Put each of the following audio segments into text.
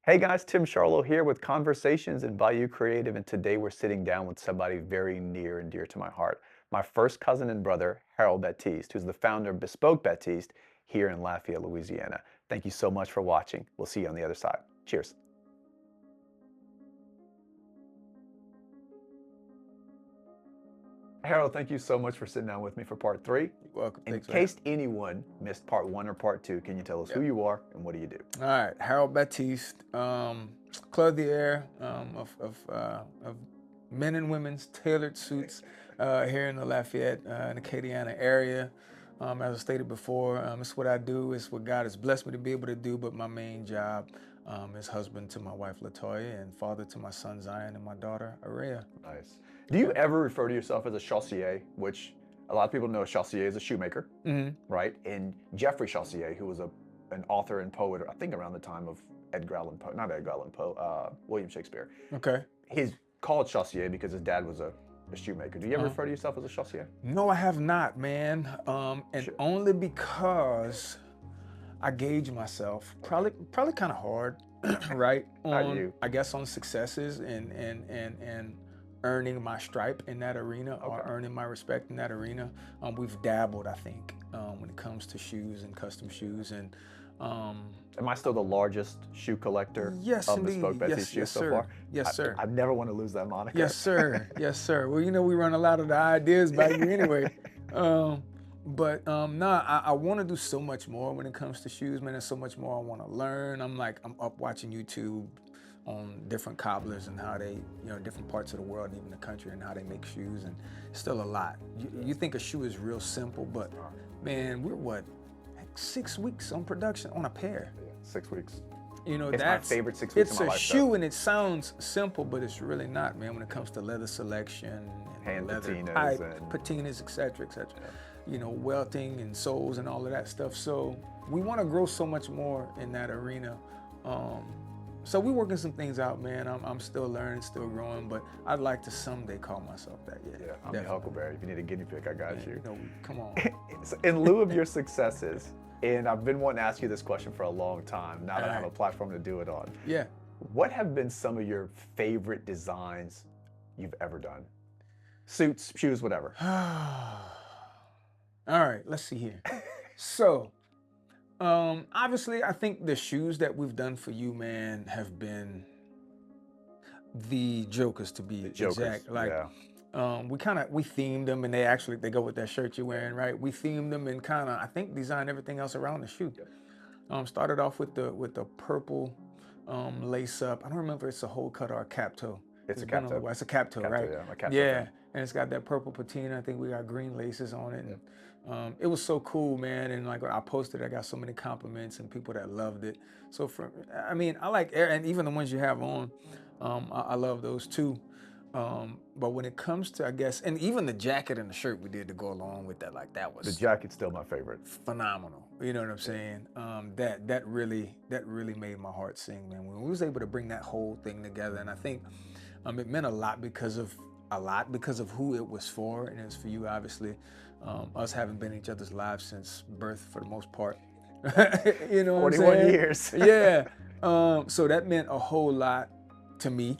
Hey guys, Tim Charlo here with Conversations in Bayou Creative, and today we're sitting down with somebody very near and dear to my heart. My first cousin and brother, Harold Batiste, who's the founder of Bespoke Batiste here in Lafayette, Louisiana. Thank you so much for watching. We'll see you on the other side. Cheers. Harold, thank you so much for sitting down with me for part three. You're welcome. In Thanks for having case anyone missed part one or part two, can you tell us me. who Yep. you are and what do you do? All right, Harold Batiste, clothier of men and women's tailored suits here in the Lafayette and Acadiana area. As I stated before, it's what I do. It's what God has blessed me to be able to do. But my main job is husband to my wife Latoya and father to my son Zion and my daughter Araya. Nice. Do you ever refer to yourself as a chaussier, which a lot of people know chaussier is a shoemaker, Hmm. right? And Geoffrey Chaussier, who was an author and poet, I think around the time of Edgar Allan Poe, not Edgar Allan Poe, William Shakespeare. Okay. He's called chaussier because his dad was a shoemaker. Do you ever refer to yourself as a chaussier? No, I have not, man. And Sure. only because I gauge myself probably kind of hard, right? How do you? I guess on successes and earning my stripe in that arena or Okay. earning my respect in that arena. We've dabbled, I think, when it comes to shoes and custom shoes and. Am I still the largest shoe collector Yes, of Bespoke indeed. Batiste Yes, shoes yes, so sir. far? Yes, sir. I never want to lose that moniker. Yes, sir. Yes, sir. Well, we run a lot of the ideas by you anyway. Nah, I want to do so much more when it comes to shoes, man. There's so much more I want to learn. I'm up watching YouTube on different cobblers and how they, different parts of the world, even the country, and how they make shoes. And it's still a lot. You think a shoe is real simple, but man, we're like 6 weeks on production on a pair. Yeah, 6 weeks. It's my favorite 6 weeks It's of my a life, shoe, though. and it sounds simple, but it's really not, man. When it comes to leather selection and Hand leather patinas type, and- patinas, et cetera, et cetera. Welting and soles and all of that stuff. So we want to grow so much more in that arena. So we're working some things out, man. I'm still learning, still growing, but I'd like to someday call myself that. Yeah, Yeah, I'm your definitely. Huckleberry. If you need a guinea pig, I got Man, you. come on. So in lieu of your successes, and I've been wanting to ask you this question for a long time, now that I have a Alright. platform to do it on, Yeah. what have been some of your favorite designs you've ever done? Suits, shoes, whatever. All right, let's see here. So, obviously, I think the shoes that we've done for you, man, have been the jokers to be Jokers, exact. Like, yeah. we themed them, and they go with that shirt you're wearing, right? We themed them and I think designed everything else around the shoe. Started off with the purple lace up. I don't remember if it's a whole cut or a cap toe. It's a been cap little toe. while. It's a cap toe, Cap toe, right? yeah, a cap toe Yeah, fan. and it's got that purple patina. I think we got green laces on it. And, it was so cool, man. And like I posted, I got so many compliments and people that loved it. So I like, and even the ones you have on, I love those too. But when it comes to, I guess, and even the jacket and the shirt we did to go along with that, like that The was jacket's still my favorite. phenomenal. You know what I'm saying? That really made my heart sing, man. When we was able to bring that whole thing together, and I think it meant a lot because of who it was for, and it's for you, obviously. Us having been in each other's lives since birth for the most part. You know what I'm 41 saying? years. Yeah. So that meant a whole lot to me.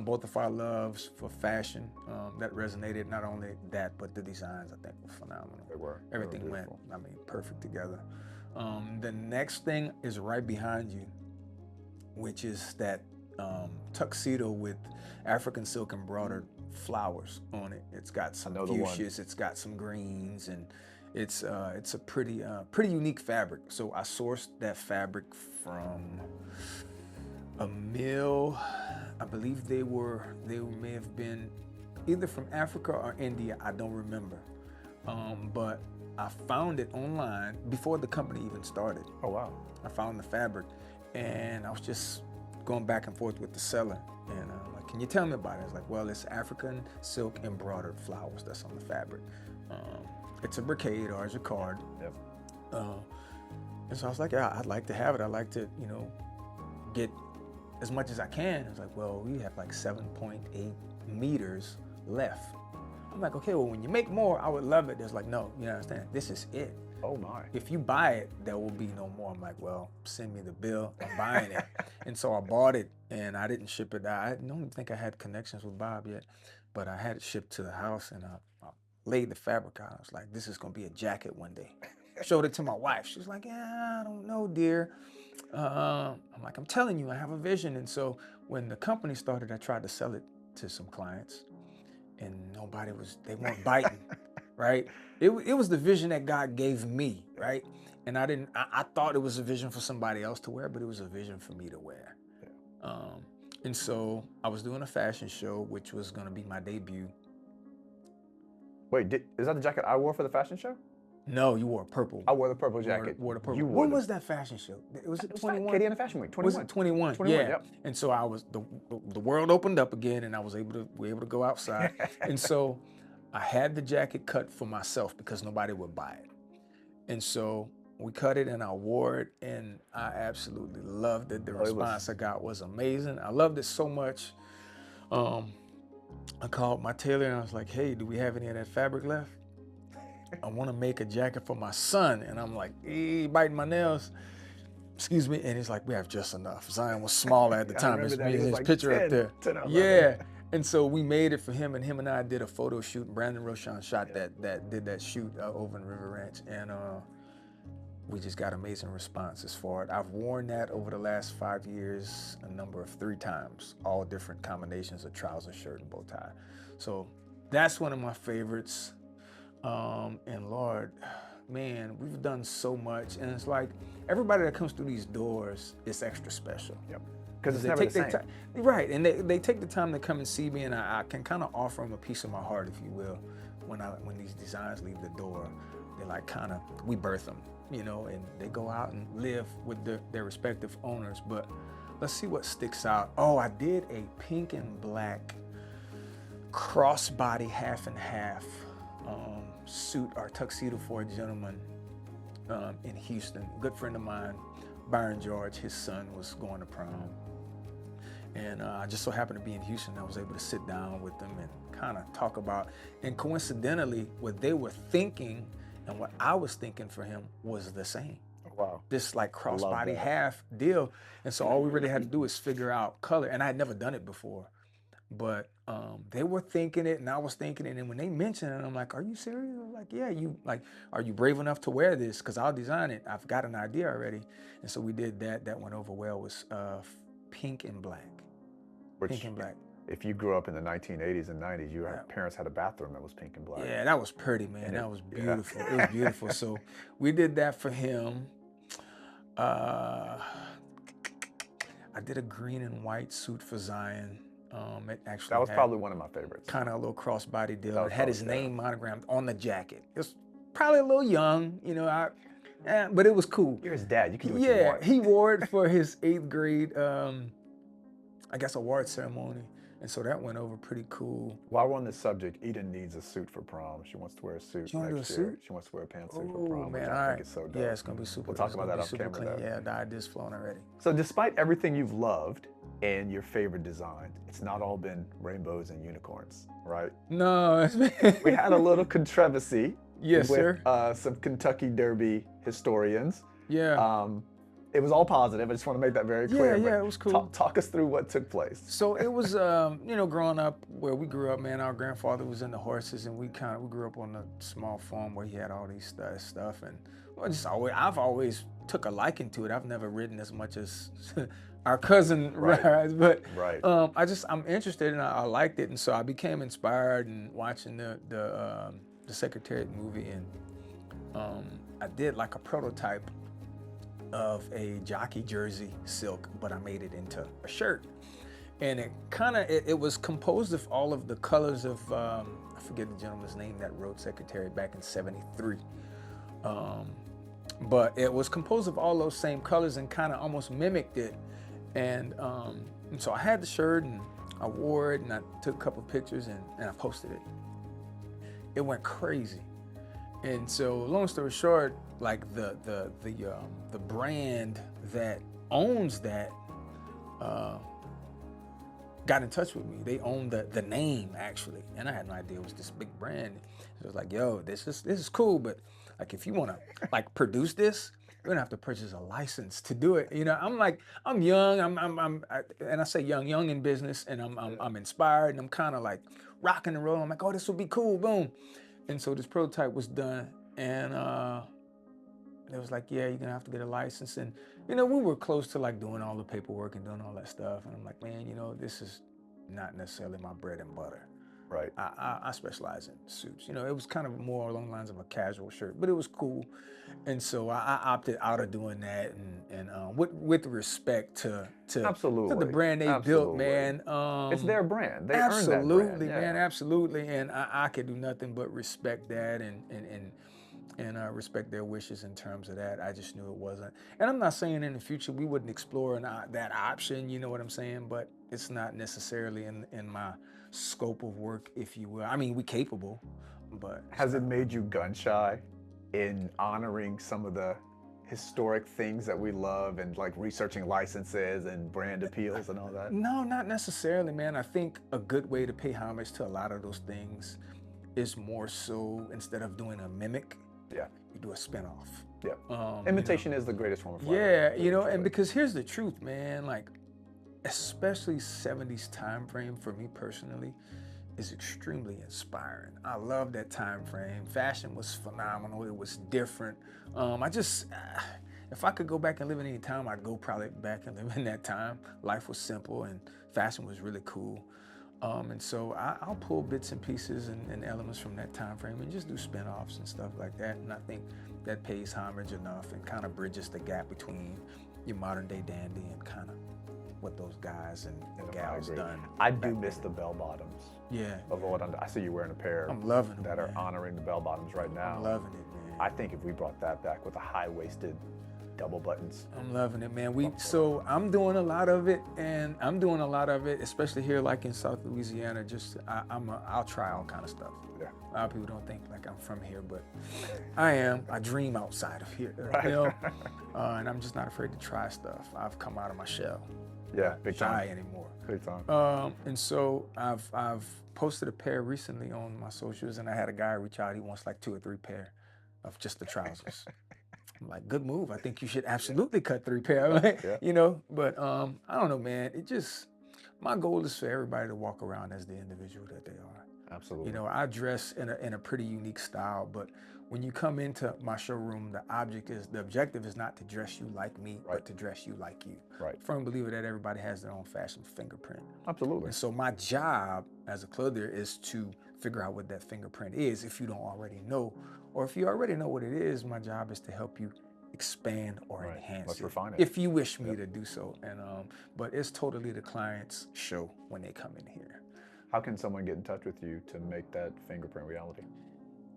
Both of our loves for fashion, that resonated. Not only that, but the designs, I think, were phenomenal. They were. They were Everything went, beautiful. perfect together. The next thing is right behind you, which is that tuxedo with African silk embroidered flowers on it. It's got some know the one. fuchsias, it's got some greens, and it's a pretty unique fabric. So I sourced that fabric from a mill. I believe they may have been either from Africa or India. I don't remember. But I found it online before the company even started. Oh, wow. I found the fabric, and I was just going back and forth with the seller. And I'm like, can you tell me about it? It's like, well, it's African silk embroidered flowers that's on the fabric. It's a brocade or a jacquard. Yep. And so I was like, yeah, I'd like to have it. I'd like to, get as much as I can. It's like, well, we have like 7.8 meters left. I'm like, okay, well, when you make more, I would love it. There's like, no, you understand? This is it. Oh, my. If you buy it, there will be no more. I'm like, well, send me the bill. I'm buying it. And so I bought it and I didn't ship it. I don't even think I had connections with Bob yet, but I had it shipped to the house and I laid the fabric out. I was like, this is going to be a jacket one day. Showed it to my wife. She was like, yeah, I don't know, dear. I'm like, I'm telling you, I have a vision. And so when the company started, I tried to sell it to some clients and they weren't biting, right? It was the vision that God gave me, right? And I thought it was a vision for somebody else to wear, but it was a vision for me to wear. And so I was doing a fashion show, which was going to be my debut. Wait, is that the jacket I wore for the fashion show? No, you wore purple. I wore the purple jacket. Wore the purple. You wore When was that fashion show? Was it 21? Acadiana Fashion Week, 21. Was it 21? 21, Yeah. yep. And so I was the world opened up again, and we were able to go outside. And so I had the jacket cut for myself because nobody would buy it. And so we cut it and I wore it, and I absolutely loved it. The response I got was amazing. I loved it so much. I called my tailor and I was like, hey, do we have any of that fabric left? I want to make a jacket for my son. And I'm like, biting my nails. Excuse me. And he's like, we have just enough. Zion was smaller at the time. There's his like picture 10, up there. 10 yeah. And so we made it for him, and him and I did a photo shoot. Brandon Roshan shot did that shoot over in River Ranch. And we just got amazing responses for it. I've worn that over the last 5 years, a number of 3 times, all different combinations of trouser, shirt, and bow tie. So that's one of my favorites. And Lord, man, we've done so much, and it's like everybody that comes through these doors is extra special. Yep. Because it's never the same. Right, and they take the time to come and see me, and I can kind of offer them a piece of my heart, if you will, when these designs leave the door. They like we birth them, and they go out and live with their respective owners. But let's see what sticks out. Oh, I did a pink and black crossbody half and half suit or tuxedo for a gentleman in Houston. A good friend of mine, Byron George, his son was going to prom. And I just so happened to be in Houston. I was able to sit down with them and kind of talk about, and coincidentally, what they were thinking and what I was thinking for him was the same. Wow. This like crossbody half deal. And so all we really had to do is figure out color. And I had never done it before. But they were thinking it and I was thinking it. And when they mentioned it, I'm like, are you serious? I'm like, yeah, are you brave enough to wear this? Because I'll design it. I've got an idea already. And so we did that. That went over well. Was pink and black. Pink and black. If you grew up in the 1980s and 90s, your parents had a bathroom that was pink and black. Yeah, that was pretty, man. And that was beautiful. Yeah. It was beautiful. So we did that for him. I did a green and white suit for Zion. It actually that was probably one of my favorites. Kind of a little crossbody deal. It had his name monogrammed on the jacket. It was probably a little young, but it was cool. You're his dad. You can do what you want. He wore it for his 8th grade, award ceremony. And so that went over pretty cool. While we're on this subject, Eden needs a suit for prom. She wants to wear a suit next year. She wants to wear a pantsuit for prom, man, which I think is so dope. Yeah, it's going to be super. We'll talk about that off camera. Yeah, the idea's flowing already. So despite everything you've loved and your favorite designs, it's not all been rainbows and unicorns, right? No. We had a little controversy with some Kentucky Derby historians. Yeah. It was all positive. I just want to make that very clear. Yeah, it was cool. Talk us through what took place. So it was, growing up where we grew up, man, our grandfather was into horses, and we grew up on a small farm where he had all these stuff. And I've always took a liking to it. I've never ridden as much as our cousin rides, but I'm interested and I liked it. And so I became inspired and watching the Secretariat movie, and I did like a prototype of a jockey jersey silk, but I made it into a shirt. And it was composed of all of the colors of, I forget the gentleman's name that wrote Secretariat back in '73. But it was composed of all those same colors and kind of almost mimicked it. And so I had the shirt and I wore it and I took a couple pictures and I posted it. It went crazy. And so long story short, like the brand that owns that got in touch with me. They own the name actually, and I had no idea it was this big brand. It was like, yo, this is cool, but like if you want to like produce this, you're gonna have to purchase a license to do it. You know, I'm like, I'm young, and I say young in business, and I'm inspired, and I'm kind of like rocking and rolling. I'm like, oh, this will be cool, boom. And so this prototype was done, and it was like, yeah, you're gonna have to get a license. And you know, we were close to like doing all the paperwork and doing all that stuff. And I'm like, man, you know, this is not necessarily my bread and butter. Right. I specialize in suits. You know, it was kind of more along the lines of a casual shirt, but it was cool. And so I opted out of doing that, and with respect to the Absolutely. brand they built, Absolutely. man. It's their brand. They earned that brand. Absolutely, man, Yeah. absolutely. And I could do nothing but respect that, and respect their wishes in terms of that. I just knew it wasn't. And I'm not saying in the future we wouldn't explore that option, you know what I'm saying? But it's not necessarily in my scope of work, if you will. I mean, we capable, but it's Has it not. made you gun shy in honoring some of the historic things that we love and like researching licenses and brand appeals and all that? No, not necessarily, man. I think a good way to pay homage to a lot of those things is more so, instead of doing a mimic, Yeah. you do a spinoff. Yeah. You know. Imitation is the greatest form of flattery. Yeah, you know, and truly. because here's the truth, man, like, especially 70s time frame for me personally is extremely inspiring. I love that time frame. Fashion was phenomenal. It was different. I just, if I could go back and live in any time, I'd go probably back and live in that time. Life was simple and fashion was really cool. And so I'll pull bits and pieces and elements from that time frame and just do spin-offs and stuff like that. And I think that pays homage enough and kind of bridges the gap between your modern day dandy and kind of what those guys and gals done. I do miss the bell bottoms. Yeah. Of what I see you wearing a pair I'm loving them, that are man. honoring the bell bottoms right now. I'm loving it, man. I think if we brought that back with the high-waisted double buttons. I'm loving it, man. So I'm doing a lot of it, and I'm doing a lot of it, especially here, like in South Louisiana. Just I'll try all kind of stuff. Yeah. A lot of people don't think like I'm from here, but I am. I dream outside of here, Right. you know, and I'm just not afraid to try stuff. I've come out of my shell. Yeah, big Shy time. anymore. Big time. And so I've posted a pair recently on my socials, and I had a guy reach out. He wants like 2 or 3 pair of just the trousers. I'm like, good move. I think you should absolutely cut 3 pair, Yeah. you know. But I don't know, man. My goal is for everybody to walk around as the individual that they are. Absolutely. You know, I dress in a pretty unique style, but when you come into my showroom, the objective is not to dress you like me, but to dress you like you. Right. Firm believer that everybody has their own fashion fingerprint. Absolutely. And so my job as a clothier is to figure out what that fingerprint is if you don't already know. Or if you already know what it is, my job is to help you expand or enhance Let's it, refine it. if you wish me to do so. And but it's totally the client's show when they come in here. How can someone get in touch with you to make that fingerprint reality?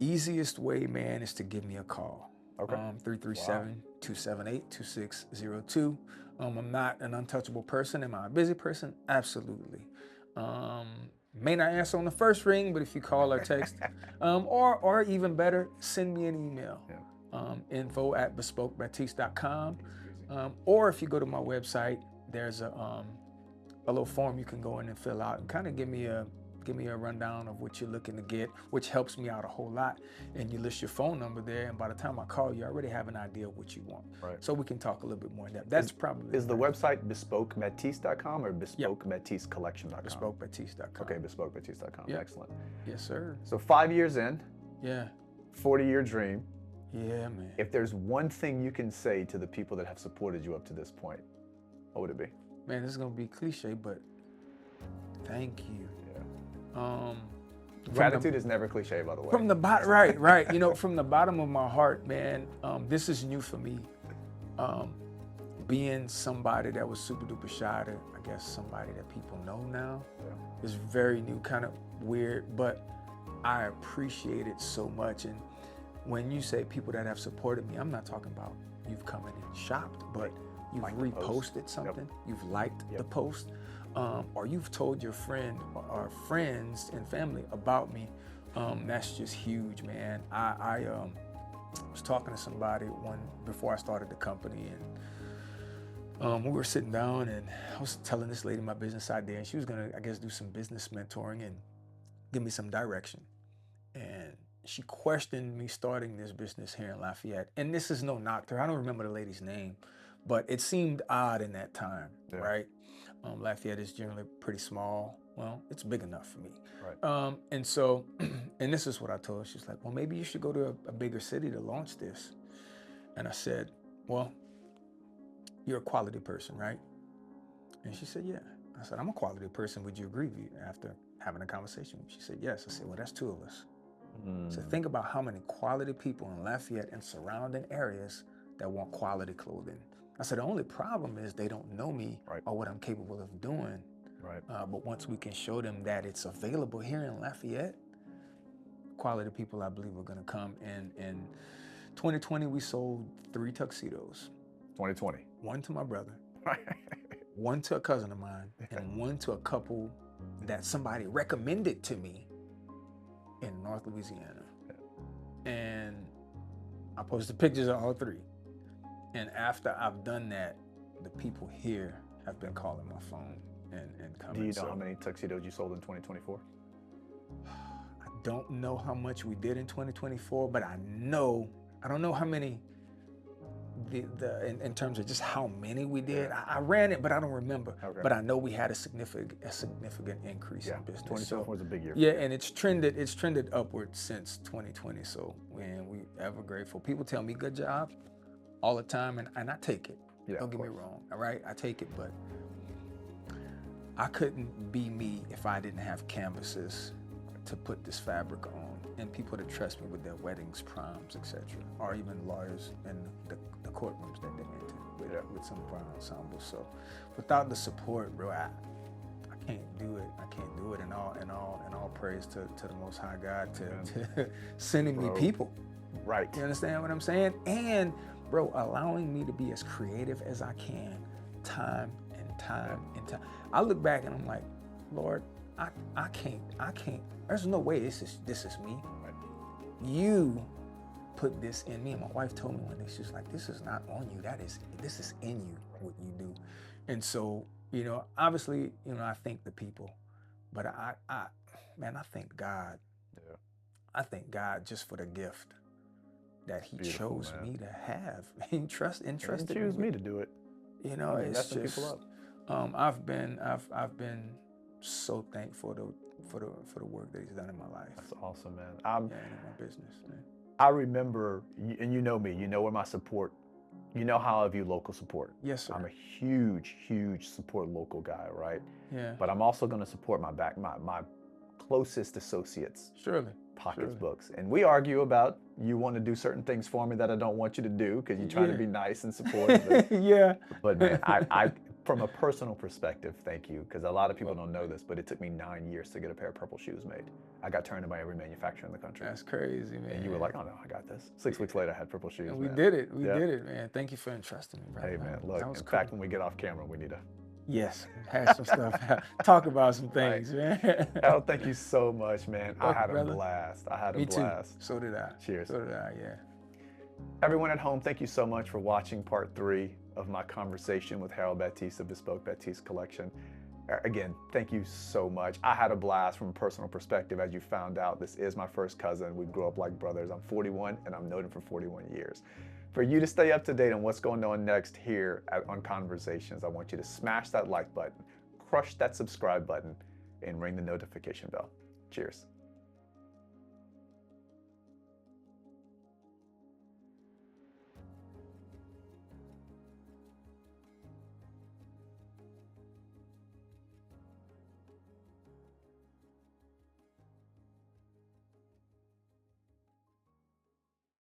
Easiest way, man, is to give me a call. Okay. 337-278-2602. I'm not an untouchable person. Am I a busy person? Absolutely. May not answer on the first ring, but if you call or text, or even better, send me an email. Yeah. info@bespokebatiste.com. Or if you go to my website, there's a little form you can go in and fill out and kind of give me a rundown of what you're looking to get, which helps me out a whole lot. And you list your phone number there, and by the time I call you, I already have an idea of what you want. Right. So we can talk a little bit more in depth. That's probably Is the website bespokebatiste.com or bespokebatissecollection.com? bespokebatiste.com. Okay, bespokebatiste.com. Yep. Excellent. Yes, sir. So 5 years in, Yeah. 40-year dream. Yeah, man. If there's one thing you can say to the people that have supported you up to this point, what would it be? Man, this is gonna be cliche, but thank you. Yeah. Gratitude is never cliche, by the way. From the bottom, right. You know, from the bottom of my heart, man. This is new for me. Being somebody that was super duper shy to, I guess, somebody that people know now, is very new, kind of weird, but I appreciate it so much. And when you say people that have supported me, I'm not talking about you've come in and shopped, but you've reposted something, you've liked the post, or you've told your friend or friends and family about me. That's just huge, man. I was talking to somebody before I started the company, and we were sitting down, and I was telling this lady my business idea, and she was gonna, I guess, do some business mentoring and give me some direction. And she questioned me starting this business here in Lafayette. And this is no knock to her. I don't remember the lady's name, but it seemed odd in that time, Yeah. right? Lafayette is generally pretty small. Well, it's big enough for me. Right. And so, and this is what I told her. She's like, well, maybe you should go to a bigger city to launch this. And I said, well, you're a quality person, right? And she said, yeah. I said, I'm a quality person. Would you agree with you after having a conversation? She said, yes. I said, well, that's two of us. So think about how many quality people in Lafayette and surrounding areas that want quality clothing. I said, the only problem is they don't know me Right. or what I'm capable of doing. Right. But once we can show them that it's available here in Lafayette, quality people, I believe, are going to come. And in 2020, we sold 3 tuxedos. 2020. One to my brother, one to a cousin of mine, and one to a couple that somebody recommended to me in North Louisiana. And I posted pictures of all 3. And after I've done that, the people here have been calling my phone and coming. Do you know how many tuxedos you sold in 2024? I don't know how much we did in 2024, but I don't know how many in terms of just how many we did. I ran it, but I don't remember. Okay. But I know we had a significant increase in business. 2024 was a big year. Yeah, and it's trended upward since 2020. So we ever grateful. People tell me good job all the time, and I take it. Yeah, don't get me wrong. All right, I take it, but I couldn't be me if I didn't have canvases to put this fabric on and people to trust me with their weddings, proms, etc., or even lawyers in the courtrooms that they enter with some of our ensembles. So without the support, bro, I can't do it. I can't do it. And all praise to the Most High God to sending me people. Right. You understand what I'm saying? And bro, allowing me to be as creative as I can, time and time and time. I look back and I'm like, Lord, I can't. There's no way this is me. Right. You put this in me. And my wife told me one day, she's like, this is not on you. This is in you, what you do. And so, obviously, I thank the people, but I thank God. Yeah. I thank God just for the gift that He Beautiful, chose man. me to have. He entrusted choose me to do it. It's messing just people up. I've been so thankful for the work that He's done in my life. That's awesome, man. And in my business. Man. I remember, and you know me, you know where my support, you know how I view local support. Yes, sir. I'm a huge support local guy, right? Yeah. But I'm also going to support my closest associates. Surely. Pocketbooks. And we argue about you want to do certain things for me that I don't want you to do because you're trying to be nice and supportive. Yeah. But man, I from a personal perspective, thank you, because a lot of people don't know this, but it took me 9 years to get a pair of purple shoes made. I got turned in by every manufacturer in the country. That's crazy, man. And you were like, oh no, I got this. 6 weeks later, I had purple shoes. And we man. did it. We did it, man. Thank you for entrusting me, brother. Hey, man, look, in cool. fact, when we get off camera, we need to... Yes, have some stuff. Talk about some things, man. Al, thank you so much, man. I had a brother. blast. I had a Me blast. too. So did I. Cheers. So did I, yeah. Everyone at home, thank you so much for watching part 3 of my conversation with Harold Batiste of Bespoke Batiste Collection. Again, thank you so much. I had a blast from a personal perspective. As you found out, this is my first cousin. We grew up like brothers. I'm 41 and I've known him for 41 years. For you to stay up to date on what's going on next here on Conversations, I want you to smash that like button, crush that subscribe button, and ring the notification bell. Cheers.